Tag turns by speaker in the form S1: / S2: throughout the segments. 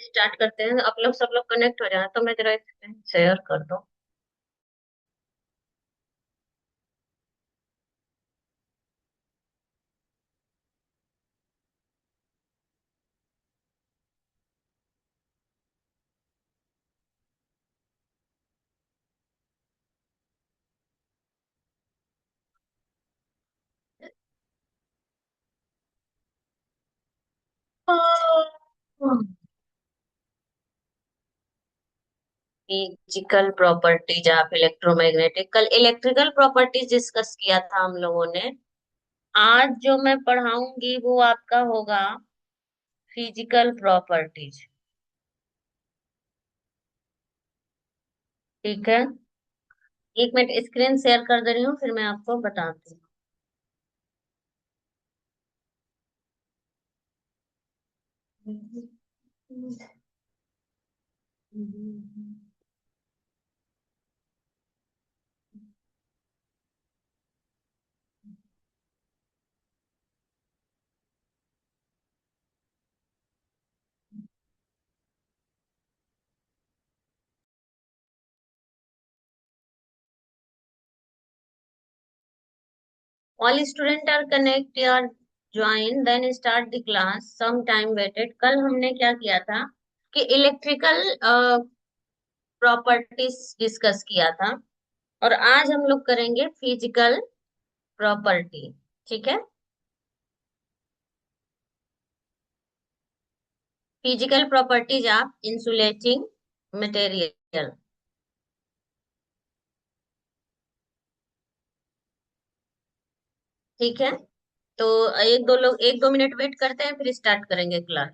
S1: Start करते हैं। आप लोग सब लोग कनेक्ट हो जाए तो मैं जरा शेयर कर दूं। फिजिकल प्रॉपर्टीज ऑफ इलेक्ट्रोमैग्नेटिक, कल इलेक्ट्रिकल प्रॉपर्टीज डिस्कस किया था हम लोगों ने। आज जो मैं पढ़ाऊंगी वो आपका होगा फिजिकल प्रॉपर्टीज। ठीक है, एक मिनट स्क्रीन शेयर कर दे रही हूँ, फिर मैं आपको बताती हूँ। ऑल स्टूडेंट आर कनेक्ट या join then start the class, some time waited. कल हमने क्या किया था कि इलेक्ट्रिकल प्रॉपर्टीज डिस्कस किया था, और आज हम लोग करेंगे फिजिकल प्रॉपर्टी। ठीक है, physical properties of insulating material. ठीक है, तो एक दो मिनट वेट करते हैं, फिर स्टार्ट करेंगे क्लास।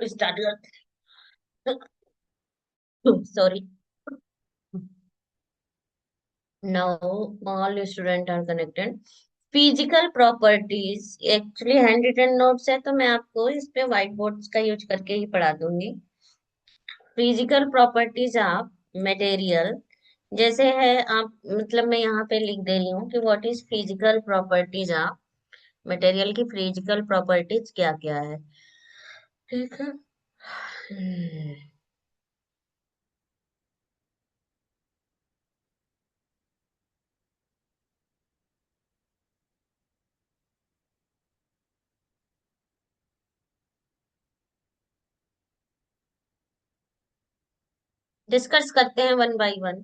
S1: स्टार्ट करते, sorry. Now all student are connected. Physical properties actually handwritten notes है, तो मैं आपको इस पे व्हाइट बोर्ड का यूज करके ही पढ़ा दूंगी। फिजिकल प्रॉपर्टीज ऑफ मटेरियल, जैसे है आप, मतलब मैं यहाँ पे लिख दे रही हूँ कि what is physical properties of material, की फिजिकल प्रॉपर्टीज क्या क्या है। ठीक है। डिस्कस करते हैं one by one.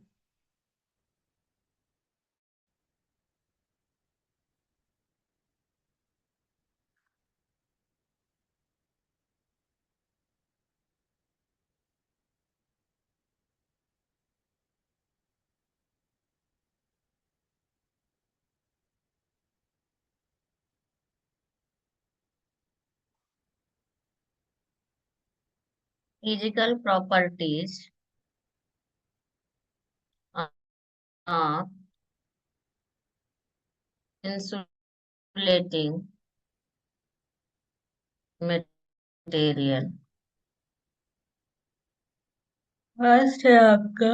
S1: Physical properties of insulating material. First है आपका,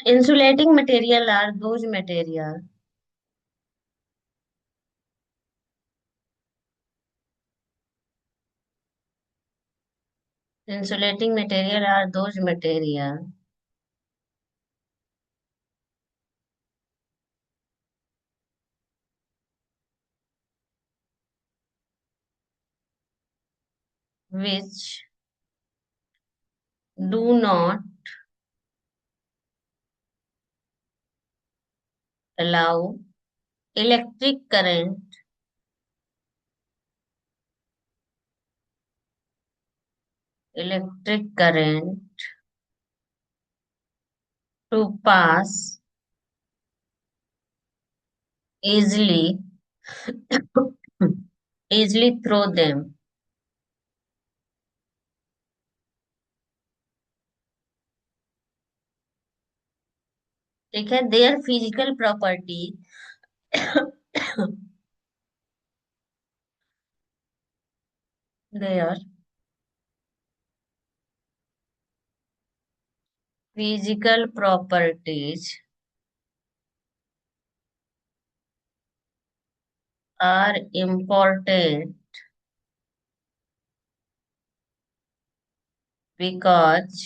S1: insulating material are those material, insulating material are those material which do not allow electric current electric current to pass easily easily through them। ठीक है, their physical property their physical properties are important because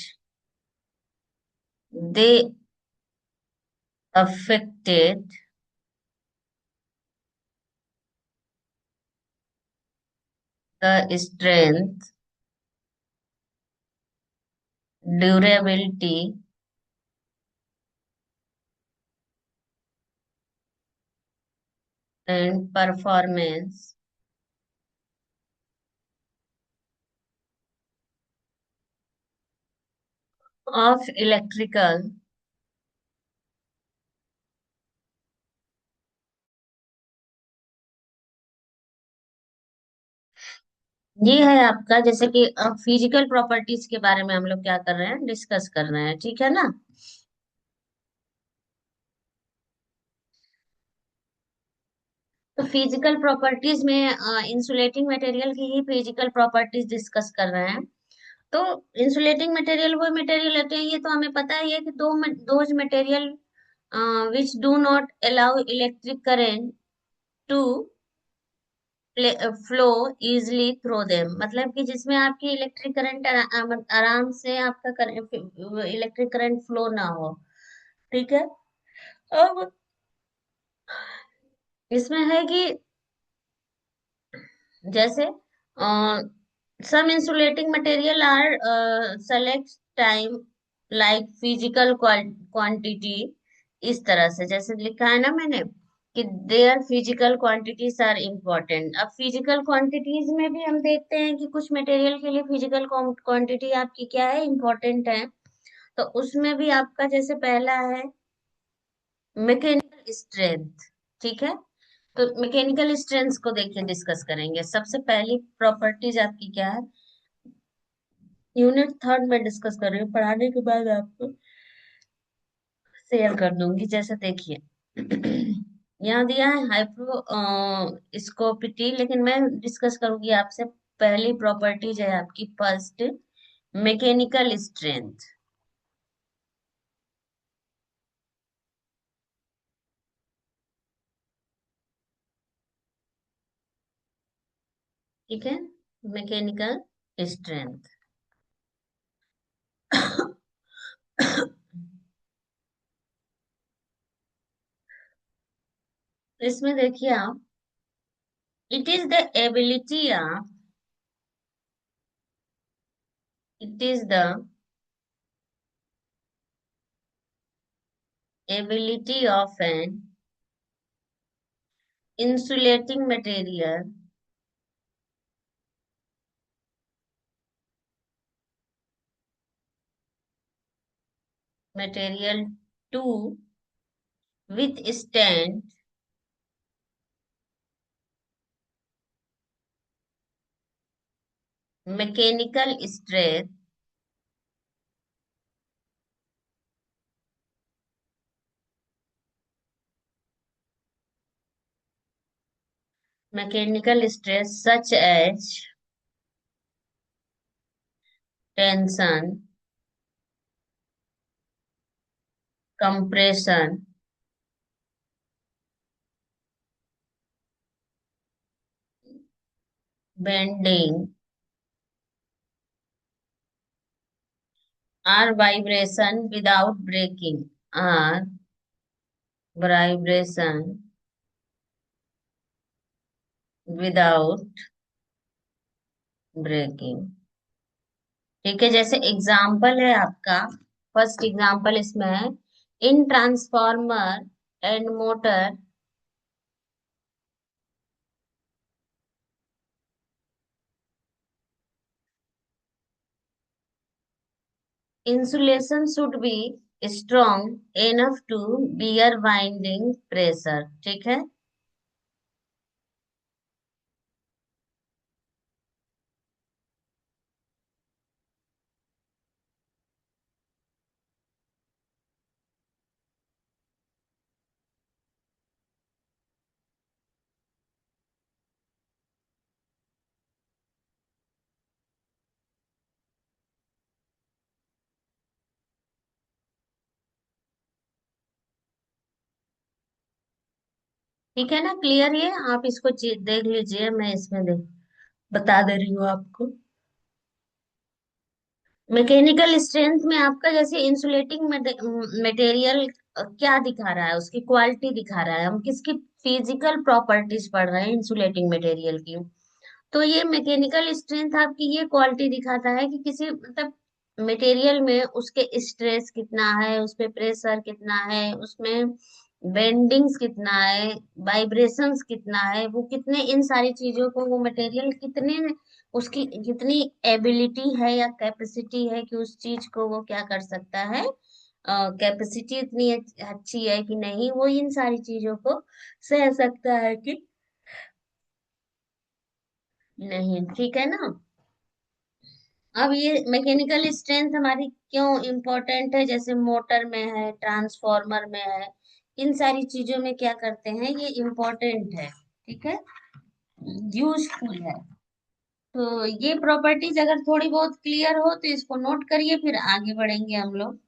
S1: they affected the strength, durability and performance of electrical ये है आपका, जैसे कि physical properties के बारे में हम लोग क्या कर रहे हैं, डिस्कस कर रहे हैं, ठीक है ना। तो फिजिकल प्रॉपर्टीज में इंसुलेटिंग मटेरियल की ही फिजिकल प्रॉपर्टीज डिस्कस कर रहे हैं। तो इंसुलेटिंग मटेरियल वो मटेरियल होते हैं, ये तो हमें पता ही है कि those material which do not allow electric current to flow easily through them, मतलब कि जिसमें आपकी इलेक्ट्रिक करंट आराम से आपका इलेक्ट्रिक करंट फ्लो ना हो। ठीक है। अब इसमें है कि जैसे some insulating material are select time like physical quantity, इस तरह से जैसे लिखा है ना मैंने कि there physical quantities are important. अब फिजिकल क्वांटिटीज में भी हम देखते हैं कि कुछ मटेरियल के लिए फिजिकल क्वांटिटी आपकी क्या है, इम्पोर्टेंट है। तो उसमें भी आपका जैसे पहला है मैकेनिकल स्ट्रेंथ। ठीक है, तो मैकेनिकल स्ट्रेंथ को देखिए डिस्कस करेंगे। सबसे पहली प्रॉपर्टीज आपकी क्या है, यूनिट थर्ड में डिस्कस कर रही हूँ पढ़ाने के बाद आपको शेयर कर दूंगी। जैसे देखिए यहाँ दिया है हाइप्रो स्कोपिटी, लेकिन मैं डिस्कस करूंगी आपसे। पहली प्रॉपर्टीज है आपकी फर्स्ट, मैकेनिकल स्ट्रेंथ। ठीक है, मैकेनिकल स्ट्रेंथ। इसमें देखिए आप, it is the ability of, it is the ability of an insulating material, material to withstand mechanical stress, mechanical stress such as tension, compression, bending, or vibration without breaking, or vibration without breaking। ठीक है, जैसे example है आपका, first example इसमें है, in transformer and motor insulation should be strong enough to bear winding pressure। ठीक है, ठीक है ना, क्लियर ये? आप इसको देख लीजिए, मैं इसमें देख बता दे रही हूँ आपको। मैकेनिकल स्ट्रेंथ में आपका जैसे इंसुलेटिंग मटेरियल क्या दिखा रहा है, उसकी क्वालिटी दिखा रहा है। हम किसकी फिजिकल प्रॉपर्टीज पढ़ रहे हैं, इंसुलेटिंग मटेरियल की। तो ये मैकेनिकल स्ट्रेंथ आपकी ये क्वालिटी दिखाता है कि किसी मतलब मटेरियल में उसके स्ट्रेस कितना है, उस पे प्रेशर कितना है, उसमें बेंडिंग्स कितना है, वाइब्रेशंस कितना है, वो कितने, इन सारी चीजों को वो मटेरियल कितने, उसकी कितनी एबिलिटी है या कैपेसिटी है कि उस चीज को वो क्या कर सकता है, कैपेसिटी इतनी अच्छी है कि नहीं, वो इन सारी चीजों को सह सकता है कि नहीं। ठीक है ना। अब ये मैकेनिकल स्ट्रेंथ हमारी क्यों इम्पोर्टेंट है, जैसे मोटर में है, ट्रांसफॉर्मर में है, इन सारी चीजों में क्या करते हैं, ये इम्पोर्टेंट है। ठीक है, यूजफुल है। तो ये प्रॉपर्टीज अगर थोड़ी बहुत क्लियर हो तो इसको नोट करिए, फिर आगे बढ़ेंगे हम लोग।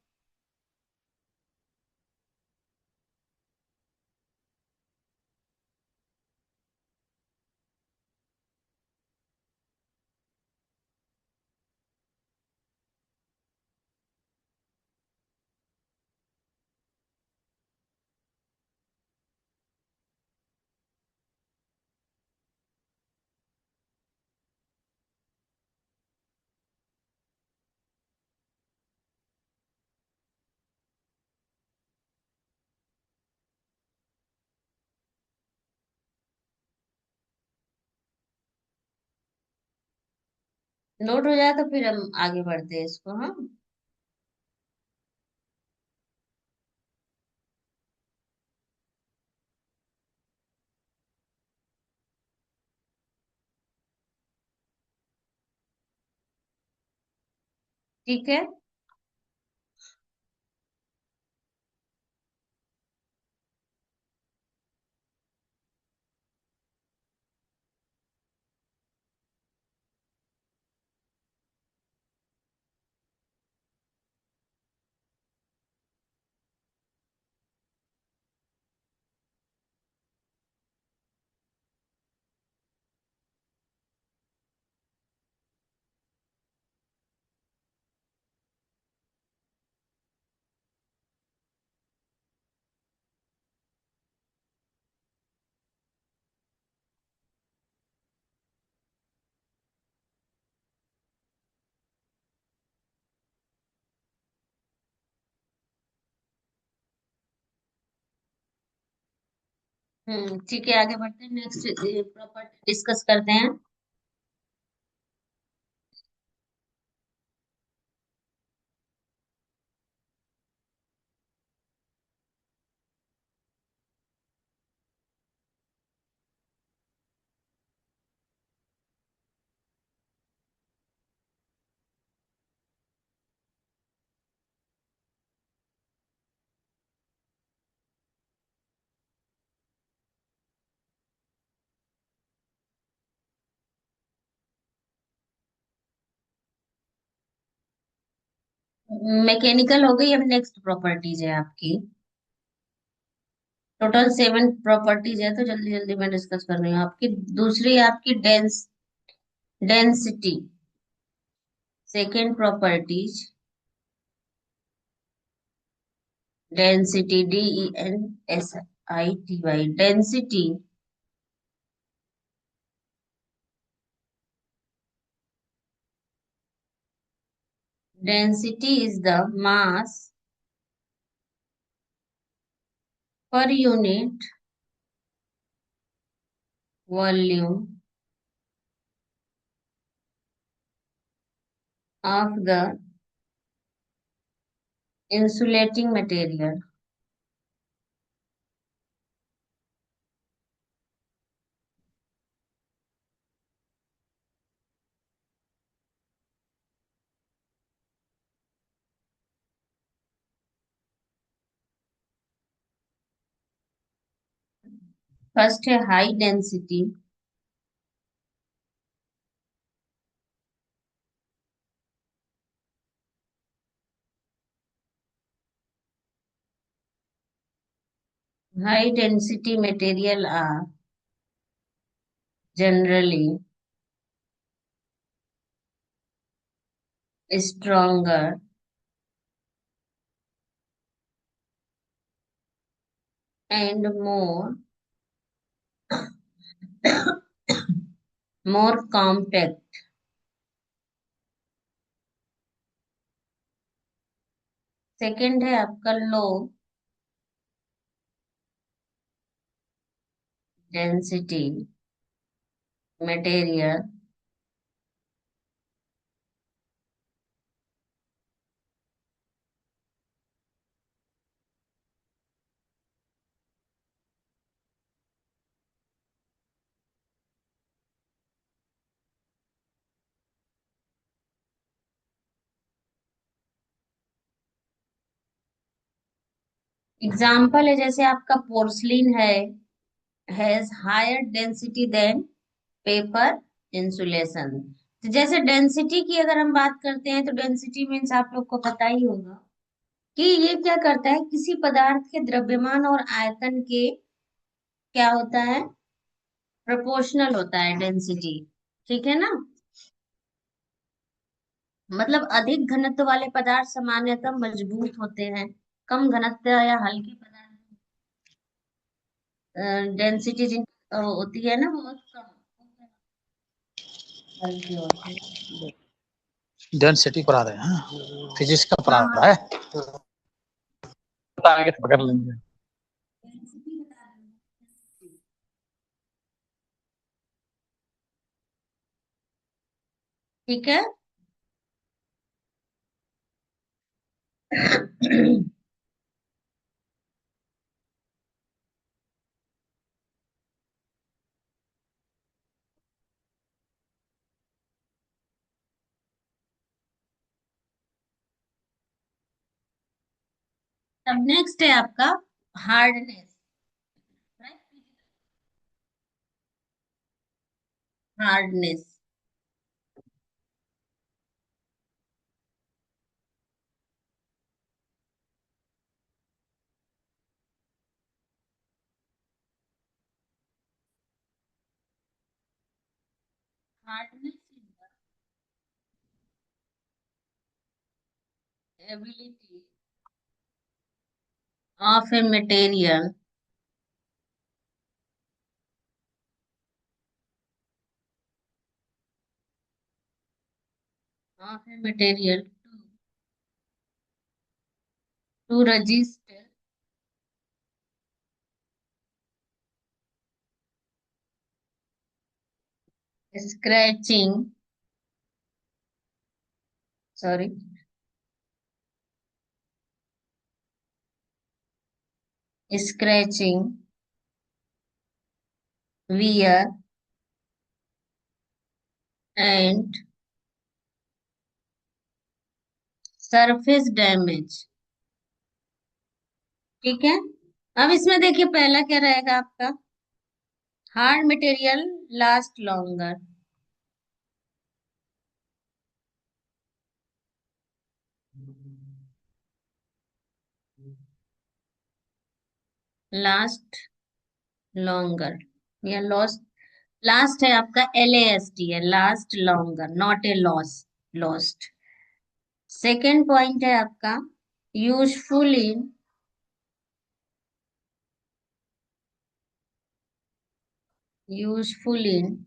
S1: नोट हो जाए तो फिर हम आगे बढ़ते हैं इसको। हाँ, ठीक है। ठीक है, आगे बढ़ते हैं, नेक्स्ट प्रॉपर्टी डिस्कस करते हैं। मैकेनिकल हो गई, अब नेक्स्ट प्रॉपर्टीज है आपकी। टोटल 7 प्रॉपर्टीज है, तो जल्दी जल्दी मैं डिस्कस कर रही हूँ। आपकी दूसरी, आपकी density. Second properties, density, DENSITY, density. Density is the mass per unit volume of the insulating material. First है high density. High density material are generally stronger and more compact. Second है आपका low density material example है, जैसे आपका porcelain है, has higher density than paper insulation. तो जैसे density की अगर हम बात करते हैं, तो डेंसिटी मीन्स आप लोग को पता ही होगा कि ये क्या करता है, किसी पदार्थ के द्रव्यमान और आयतन के क्या होता है, प्रोपोर्शनल होता है डेंसिटी। ठीक है ना। मतलब अधिक घनत्व वाले पदार्थ सामान्यतः मजबूत होते हैं, कम घनत्व या हल्के पदार्थ डेंसिटी जिन होती है ना, बहुत कम हल्की होती है।
S2: डेंसिटी पढ़ा रहे हैं, फिजिक्स का पढ़ा
S1: हाँ,
S2: रहा है, बताएंगे तो पकड़ लेंगे।
S1: डेंसिटी बता रही हूँ। ठीक है। अब नेक्स्ट है आपका hardness. Hardness, hardness is the ability of a material to resist scratching, sorry, scratching, wear and surface damage. ठीक है। अब इसमें देखिए पहला क्या रहेगा आपका, hard material last longer. Last longer या लॉस्ट, लास्ट है आपका LAST है, last longer, not a loss, lost. Second point है आपका useful in, useful in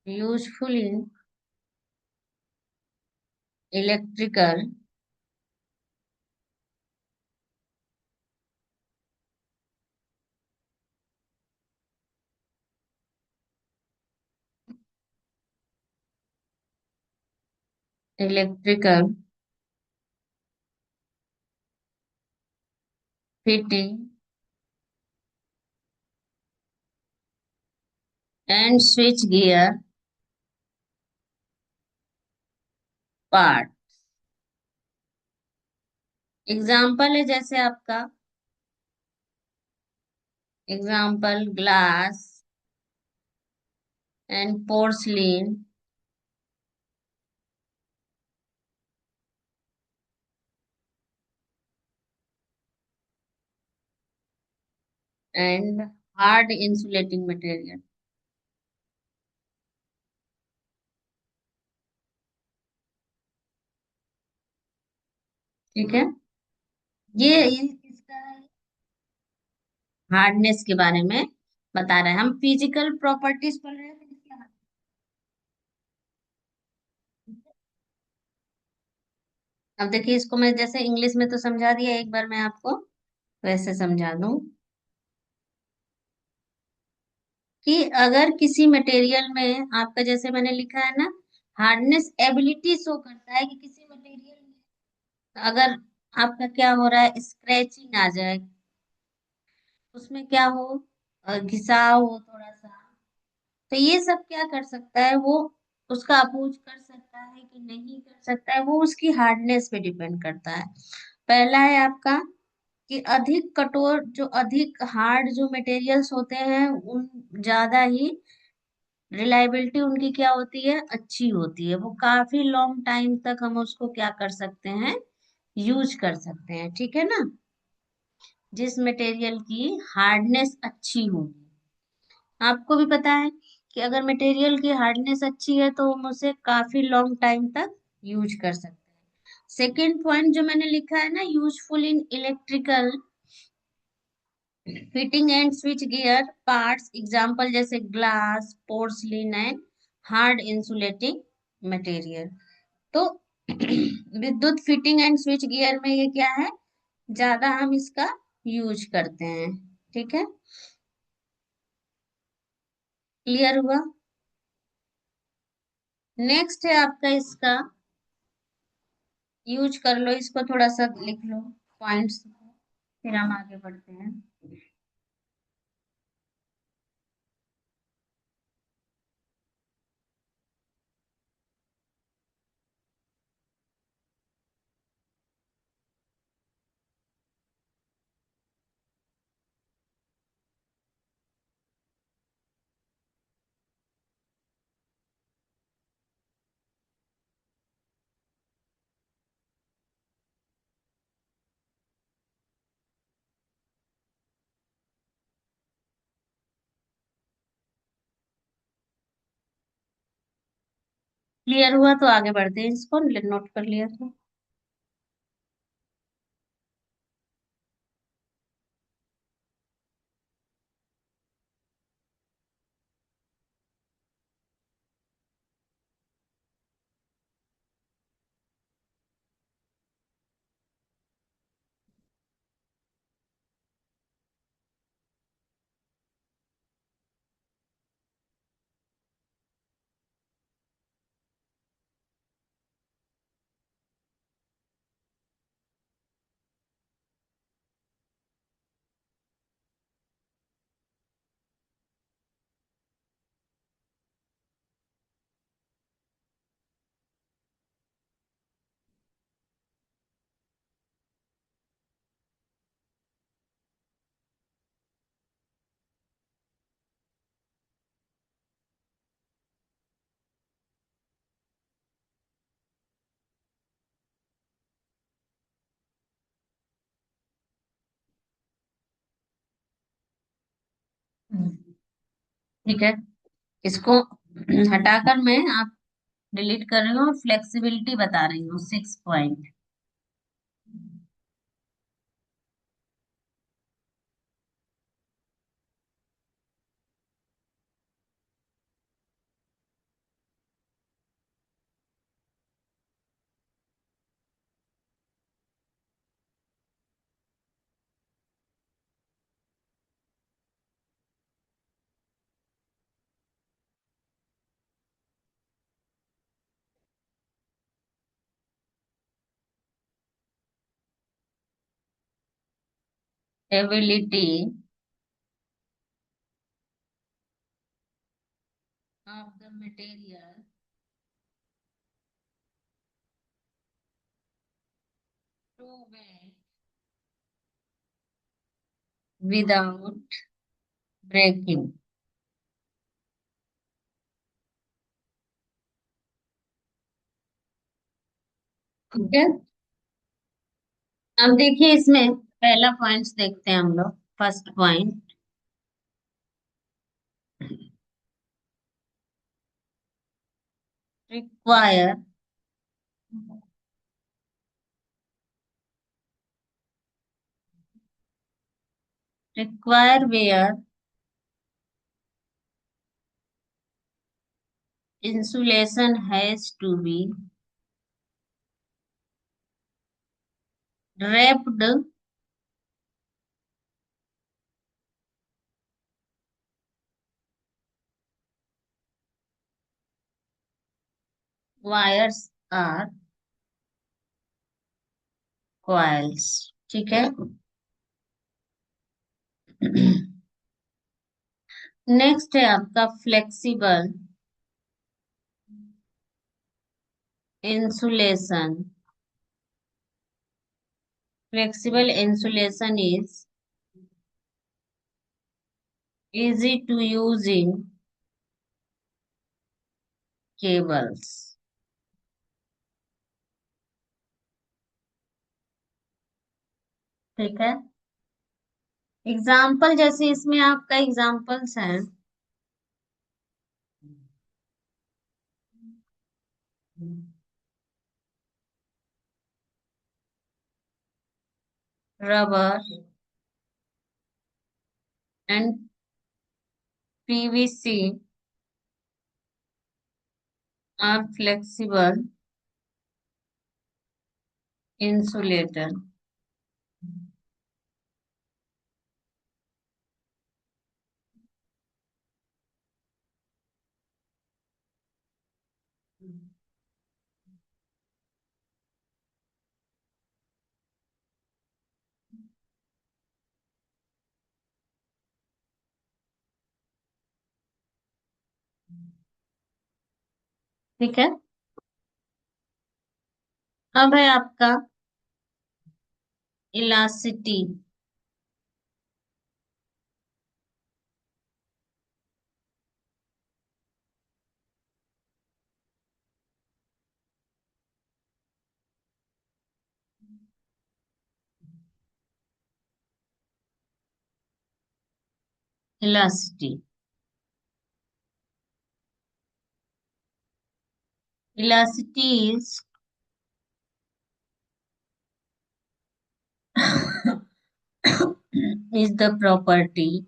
S1: useful in electrical electrical fitting and switch gear part. Example है जैसे आपका, example glass and porcelain and hard insulating material. ठीक है। ये किसका है, हार्डनेस के बारे में बता रहे हैं, हम फिजिकल प्रॉपर्टीज पढ़ रहे हैं तो इसके अब देखिए इसको मैं जैसे इंग्लिश में तो समझा दिया, एक बार मैं आपको वैसे समझा दूं कि अगर किसी मटेरियल में आपका, जैसे मैंने लिखा है ना, हार्डनेस एबिलिटी शो करता है कि किसी मटेरियल में अगर आपका क्या हो रहा है, स्क्रैचिंग आ जाए, उसमें क्या हो, घिसाव हो थोड़ा सा, तो ये सब क्या कर सकता है वो, उसका अपोज कर सकता है कि नहीं कर सकता है, वो उसकी हार्डनेस पे डिपेंड करता है। पहला है आपका कि अधिक कठोर, जो अधिक हार्ड जो मटेरियल्स होते हैं उन ज्यादा ही रिलायबिलिटी उनकी क्या होती है, अच्छी होती है, वो काफी लॉन्ग टाइम तक हम उसको क्या कर सकते हैं, यूज कर सकते हैं। ठीक है ना, जिस मटेरियल की हार्डनेस अच्छी होगी। आपको भी पता है कि अगर मटेरियल की हार्डनेस अच्छी है तो हम उसे काफी लॉन्ग टाइम तक यूज कर सकते हैं। सेकेंड पॉइंट जो मैंने लिखा है ना, useful in electrical fitting and switch gear parts, example जैसे glass, porcelain and hard insulating material. तो विद्युत फिटिंग एंड स्विच गियर में ये क्या है, ज्यादा हम इसका यूज करते हैं। ठीक है, क्लियर हुआ। नेक्स्ट है आपका इसका, यूज कर लो, इसको थोड़ा सा लिख लो पॉइंट्स को, फिर हम आगे बढ़ते हैं। क्लियर हुआ तो आगे बढ़ते हैं, इसको नोट कर लिया तो। ठीक है, इसको हटाकर मैं आप डिलीट कर रही हूँ और फ्लेक्सिबिलिटी बता रही हूँ 6 point. Ability of the material to bend without breaking. ठीक है, अब देखिए इसमें पहला पॉइंट्स देखते हैं हम लोग। First point, require where insulation has to be wrapped wires are coils। ठीक है, नेक्स्ट है आपका flexible insulation. Flexible insulation is easy to use in cables। ठीक है, एग्जाम्पल जैसे इसमें आपका एग्जाम्पल्स हैं, rubber and PVC are flexible insulator. ठीक है, अब है आपका elasticity. Elasticity, elasticity is the property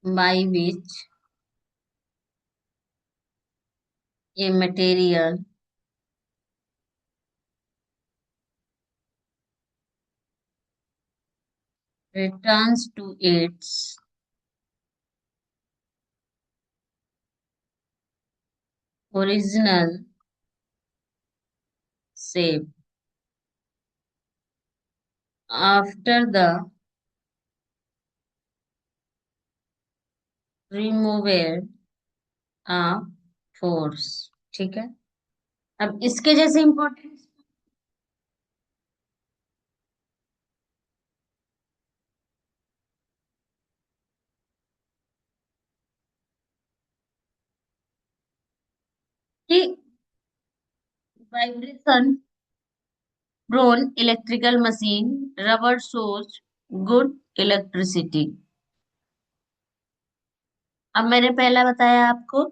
S1: by which a material returns to its original shape after the removal of force। ठीक है, अब इसके जैसे इंपॉर्टेंट कि vibration prone electrical machine, rubber source good electricity. अब मैंने पहला बताया आपको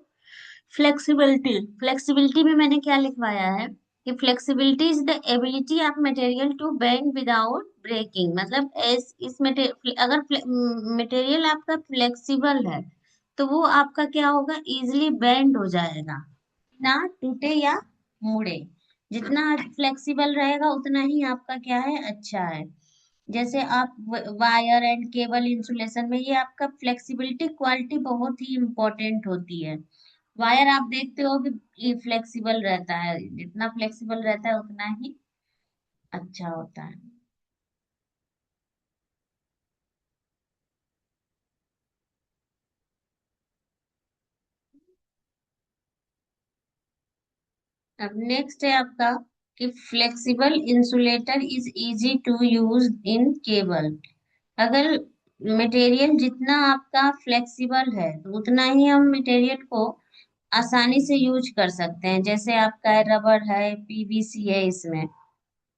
S1: फ्लेक्सिबिलिटी। फ्लेक्सिबिलिटी में मैंने क्या लिखवाया है कि flexibility is the ability of material to bend without breaking. मतलब इस मटेरियल, अगर मटेरियल आपका फ्लेक्सिबल है तो वो आपका क्या होगा, इजिली बेंड हो जाएगा, ना टूटे या मुड़े। जितना फ्लेक्सिबल रहेगा उतना ही आपका क्या है, अच्छा है। जैसे आप वायर एंड केबल इंसुलेशन में ये आपका फ्लेक्सिबिलिटी क्वालिटी बहुत ही इंपॉर्टेंट होती है। वायर आप देखते हो कि फ्लेक्सिबल रहता है, जितना फ्लेक्सिबल रहता है उतना ही अच्छा होता है। अब नेक्स्ट है आपका कि flexible insulator is easy to use in cable. अगर मटेरियल जितना आपका फ्लेक्सिबल है तो उतना ही हम मटेरियल को आसानी से यूज कर सकते हैं। जैसे आपका है रबर है, पीवीसी है इसमें।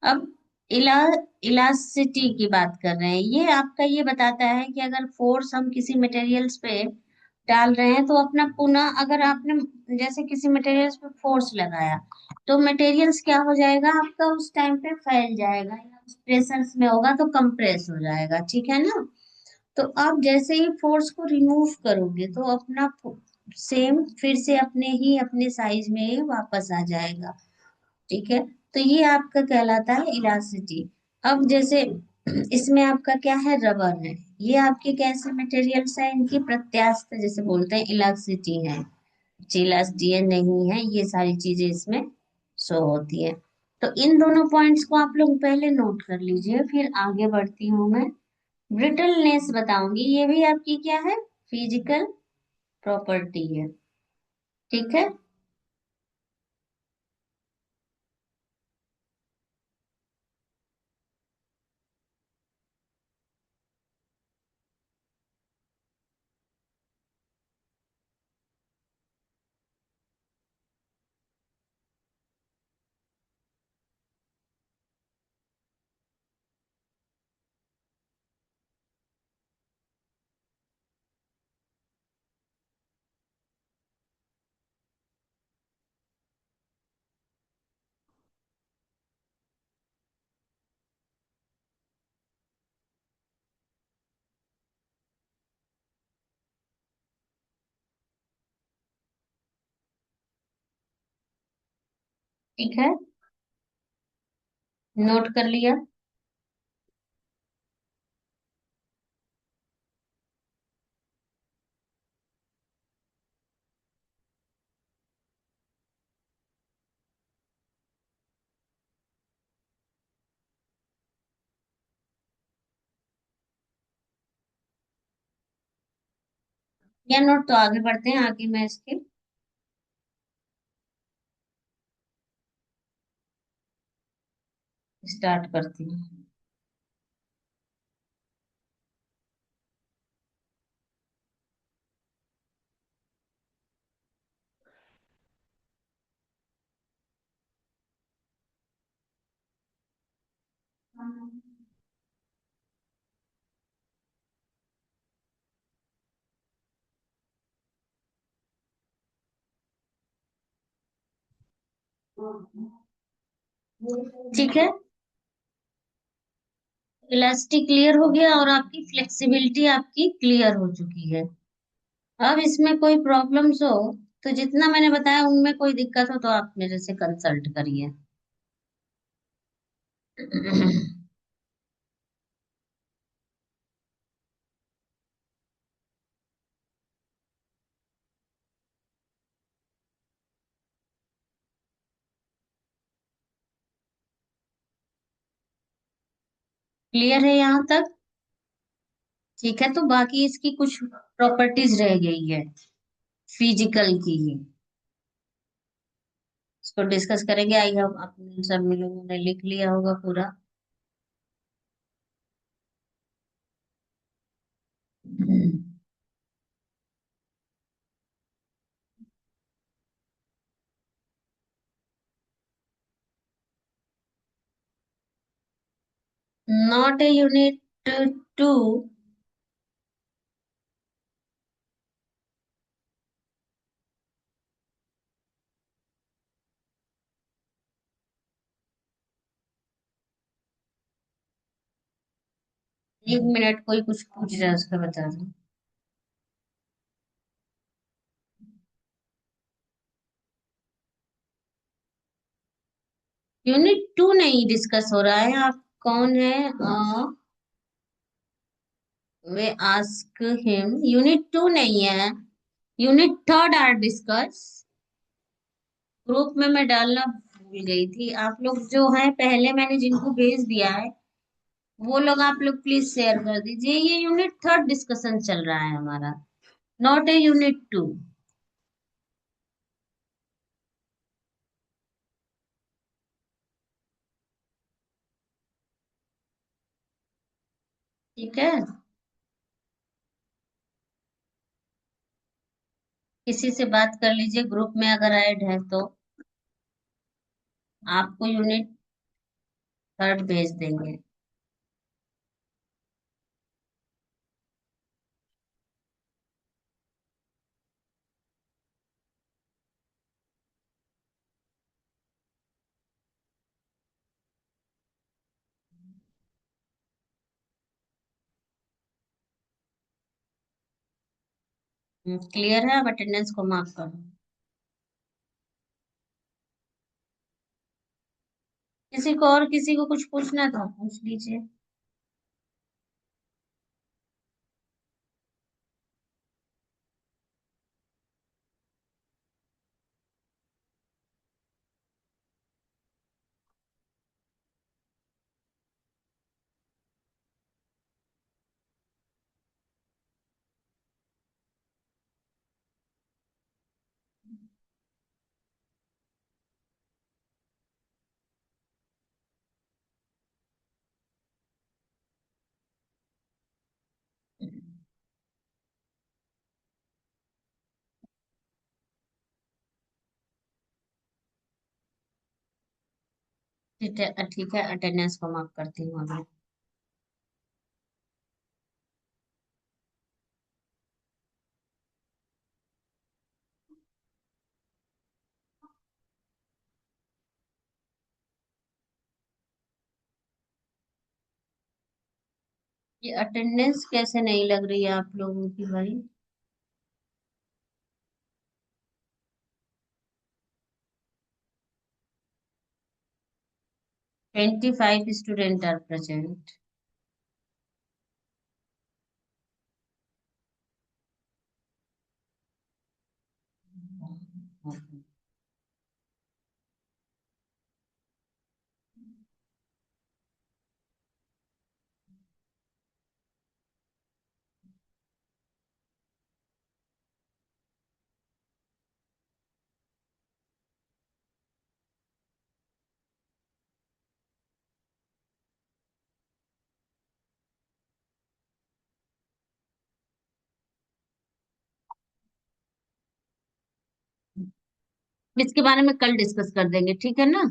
S1: अब इला इलास्टिसिटी की बात कर रहे हैं, ये आपका ये बताता है कि अगर फोर्स हम किसी मटेरियल्स पे डाल रहे हैं तो अपना पुनः, अगर आपने जैसे किसी मटेरियल्स पे फोर्स लगाया तो मटेरियल्स क्या हो जाएगा आपका, उस टाइम पे फैल जाएगा या उस प्रेशर में होगा तो कंप्रेस हो जाएगा, ठीक है ना। तो आप जैसे ही फोर्स को रिमूव करोगे तो अपना सेम फिर से अपने साइज में वापस आ जाएगा, ठीक है। तो ये आपका कहलाता है इलास्टिसिटी। अब जैसे इसमें आपका क्या है, रबर है। ये आपके कैसे मटेरियल्स है, इनकी प्रत्यास्थ जैसे बोलते हैं इलास्टिसिटी है, इलास्टिसिटी नहीं है, ये सारी चीजें इसमें शो होती है। तो इन दोनों पॉइंट्स को आप लोग पहले नोट कर लीजिए, फिर आगे बढ़ती हूँ मैं। ब्रिटलनेस बताऊंगी, ये भी आपकी क्या है, फिजिकल प्रॉपर्टी है, ठीक है। ठीक है, नोट कर लिया। या नोट, तो आगे बढ़ते हैं, आगे मैं इसके स्टार्ट करती हूँ। ठीक है, इलास्टिक क्लियर हो गया और आपकी फ्लेक्सिबिलिटी आपकी क्लियर हो चुकी है। अब इसमें कोई प्रॉब्लम्स हो तो जितना मैंने बताया उनमें कोई दिक्कत हो तो आप मेरे से कंसल्ट करिए। क्लियर है यहाँ तक? ठीक है, तो बाकी इसकी कुछ प्रॉपर्टीज रह गई है फिजिकल की ही, इसको डिस्कस करेंगे। आई होप आपने सब लोगों ने लिख लिया होगा पूरा। Not a unit, two. 1 minute, कोई कुछ पूछ रहा है उसका बता दो। यूनिट 2 नहीं डिस्कस हो रहा है। आप कौन है? वे आस्क हिम। यूनिट 2 नहीं है, यूनिट 3 आर डिस्कस। ग्रुप में मैं डालना भूल गई थी। आप लोग जो है पहले मैंने जिनको भेज दिया है, वो लोग आप लोग प्लीज शेयर कर दीजिए। ये यूनिट 3 डिस्कशन चल रहा है हमारा, नॉट ए यूनिट 2। ठीक है। किसी से बात कर लीजिए, ग्रुप में अगर ऐड है तो आपको यूनिट 3 भेज देंगे। क्लियर है? अब अटेंडेंस को मार्क करो। किसी को और किसी को कुछ पूछना था पूछ लीजिए। ठीक है, ठीक है, अटेंडेंस को मार्क करती हूँ अभी। ये अटेंडेंस कैसे नहीं लग रही है आप लोगों की भाई? 25 स्टूडेंट आर प्रेजेंट। इसके बारे में कल डिस्कस कर देंगे, ठीक है ना?